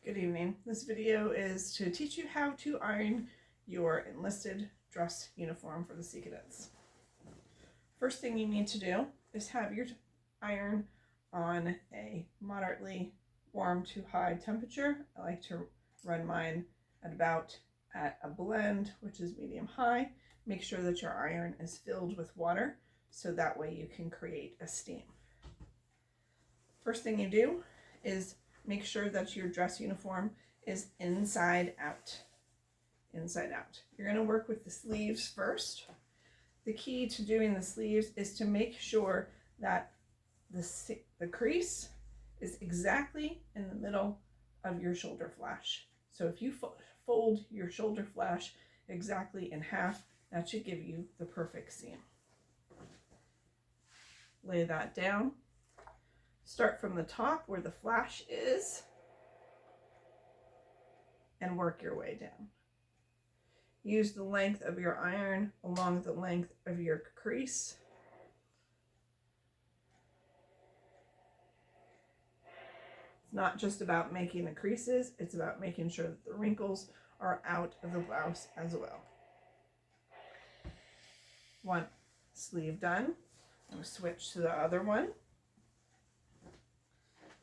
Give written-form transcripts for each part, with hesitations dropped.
Good evening. This video is to teach you how to iron your enlisted dress uniform for the Sea Cadets. First thing you need to do is have your iron on a moderately warm to high temperature. I like to run mine at a blend, which is medium high. Make sure that your iron is filled with water so that way you can create a steam. First thing you do is make sure that your dress uniform is inside out. Inside out. You're going to work with the sleeves first. The key to doing the sleeves is to make sure that the crease is exactly in the middle of your shoulder flash. So if you fold your shoulder flash exactly in half, that should give you the perfect seam. Lay that down. Start from the top where the flash is and work your way down. Use the length of your iron along the length of your crease. It's not just about making the creases, it's about making sure that the wrinkles are out of the blouse as well. One sleeve done. I'm going to switch to the other one.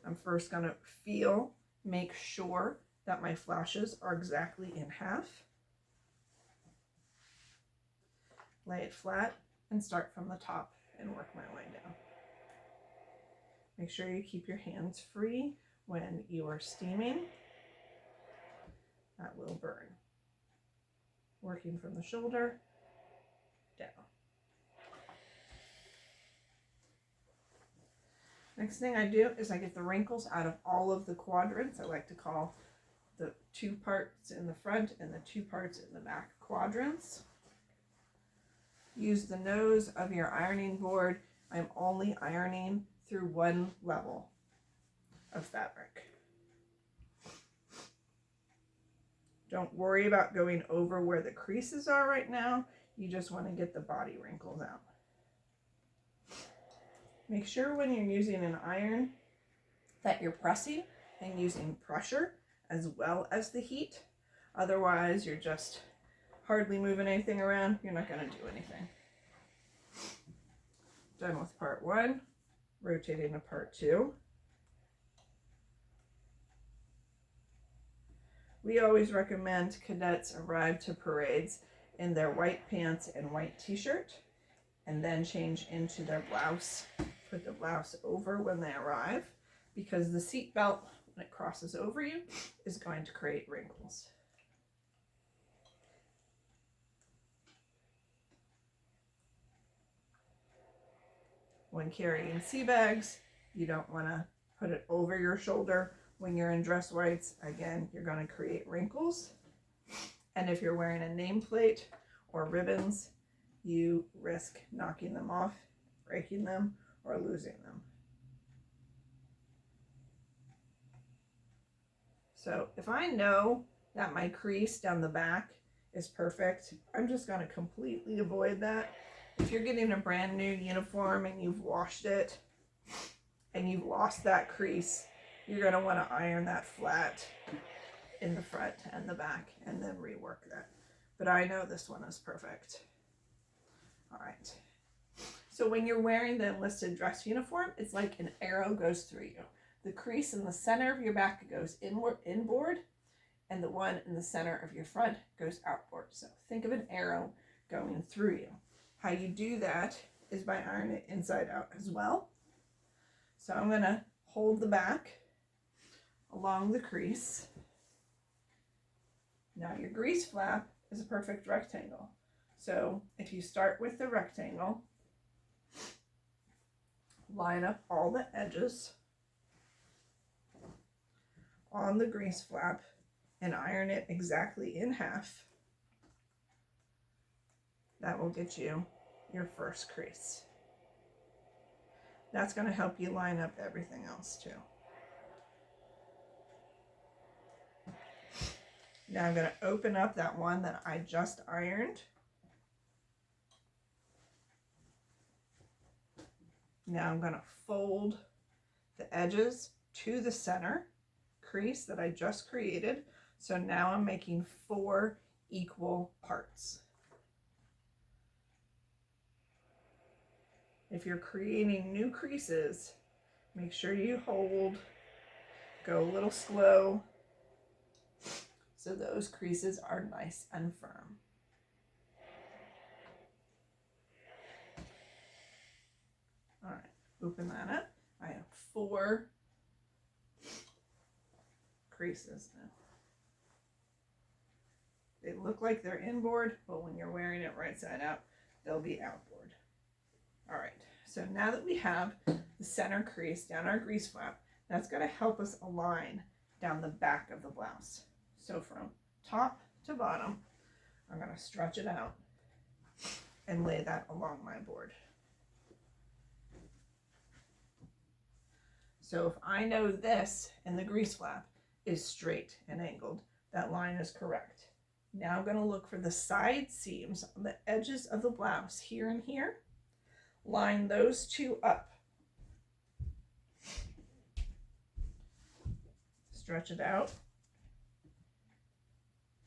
I'm first going to make sure that my flashes are exactly in half. Lay it flat and start from the top and work my way down. Make sure you keep your hands free when you are steaming. That will burn. Working from the shoulder down. Next thing I do is I get the wrinkles out of all of the quadrants. I like to call the two parts in the front and the two parts in the back quadrants. Use the nose of your ironing board. I'm only ironing through one level of fabric. Don't worry about going over where the creases are right now. You just want to get the body wrinkles out. Make sure when you're using an iron that you're pressing and using pressure as well as the heat. Otherwise, you're just hardly moving anything around. You're not going to do anything. Done with part one. Rotating to part two. We always recommend cadets arrive to parades in their white pants and white t-shirt and then change into their blouse. Put the blouse over when they arrive because the seat belt, when it crosses over you, is going to create wrinkles. When carrying sea bags, you don't want to put it over your shoulder. When you're in dress whites, again, you're going to create wrinkles. And if you're wearing a nameplate or ribbons, you risk knocking them off, breaking them, or losing them. So if I know that my crease down the back is perfect, I'm just going to completely avoid that. If you're getting a brand new uniform and you've washed it and you've lost that crease, you're going to want to iron that flat in the front and the back and then rework that. But I know this one is perfect. All right. So when you're wearing the enlisted dress uniform, it's like an arrow goes through you. The crease in the center of your back goes inboard, and the one in the center of your front goes outboard. So think of an arrow going through you. How you do that is by ironing it inside out as well. So I'm going to hold the back along the crease. Now your grease flap is a perfect rectangle. So if you start with the rectangle, line up all the edges on the grease flap and iron it exactly in half. That will get you your first crease. That's going to help you line up everything else too. Now I'm going to open up that one that I just ironed. Now I'm going to fold the edges to the center, crease that I just created. So now I'm making 4 equal parts. If you're creating new creases, make sure you hold, go a little slow, so those creases are nice and firm. All right, open that up. I have 4 creases now. They look like they're inboard, but when you're wearing it right side out, they'll be outboard. All right, so now that we have the center crease down our grease flap, that's going to help us align down the back of the blouse. So from top to bottom, I'm going to stretch it out and lay that along my board. So if I know this and the grease flap is straight and angled, that line is correct. Now I'm going to look for the side seams on the edges of the blouse here and here. Line those 2 up. Stretch it out.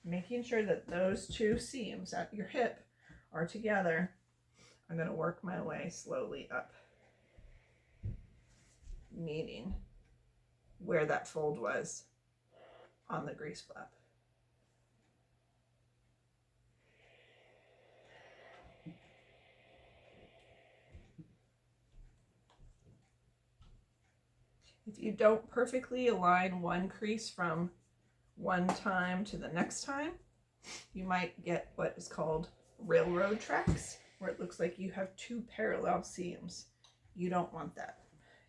Making sure that those 2 seams at your hip are together. I'm going to work my way slowly up, meeting where that fold was on the grease flap. If you don't perfectly align one crease from one time to the next time, you might get what is called railroad tracks, where it looks like you have 2 parallel seams. You don't want that.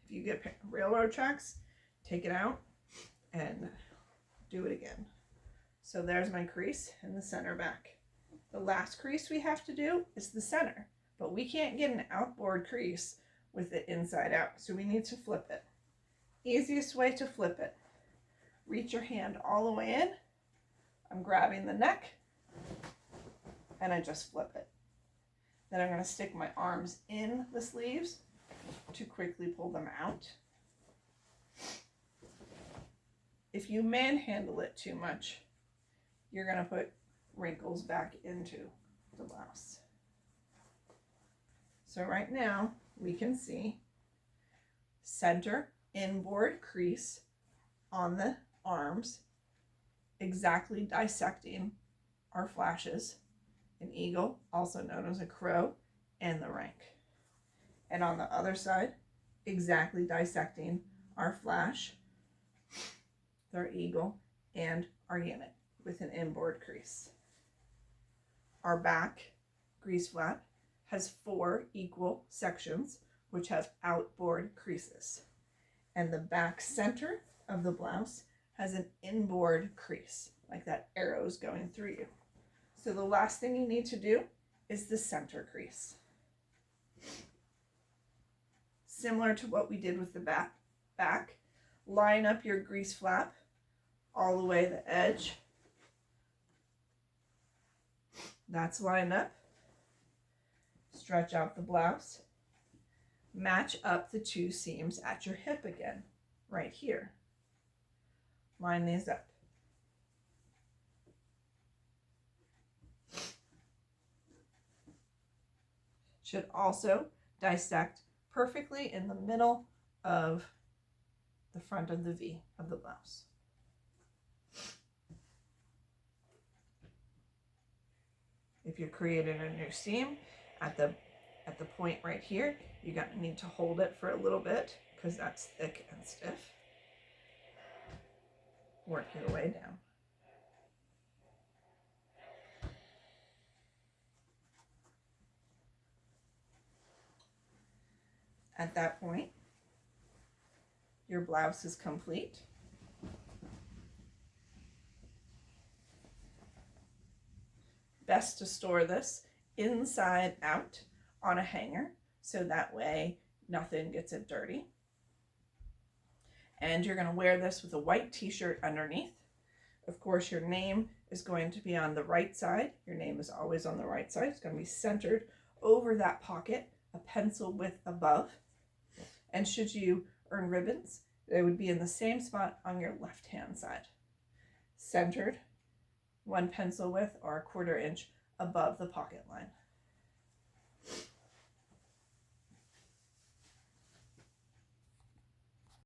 If you get railroad tracks, take it out and do it again. So there's my crease in the center back. The last crease we have to do is the center, but we can't get an outboard crease with it inside out, so we need to flip it. Easiest way to flip it, reach your hand all the way in. I'm grabbing the neck and I just flip it. Then I'm going to stick my arms in the sleeves to quickly pull them out. If you manhandle it too much, you're going to put wrinkles back into the blouse. So right now we can see center inboard crease on the arms, exactly dissecting our flashes, an eagle, also known as a crow, and the rank. And on the other side, exactly dissecting our flash, our eagle, and our unit with an inboard crease. Our back grease flap has 4 equal sections which have outboard creases. And the back center of the blouse has an inboard crease, like that arrow's going through you. So the last thing you need to do is the center crease. Similar to what we did with the back, line up your grease flap all the way to the edge. That's lined up. Stretch out the blouse. Match up the 2 seams at your hip again, right here. Line these up. Should also dissect perfectly in the middle of the front of the V of the blouse. If you're creating a new seam at the point right here, you're going to need to hold it for a little bit because that's thick and stiff. Work your way down. At that point, your blouse is complete. Best to store this inside out on a hanger, so that way nothing gets it dirty. And you're going to wear this with a white t-shirt underneath. Of course, your name is going to be on the right side. Your name is always on the right side. It's going to be centered over that pocket, a pencil width above. And should you earn ribbons, It would be in the same spot on your left hand side. Centered, 1 pencil width or 1/4 inch above the pocket line.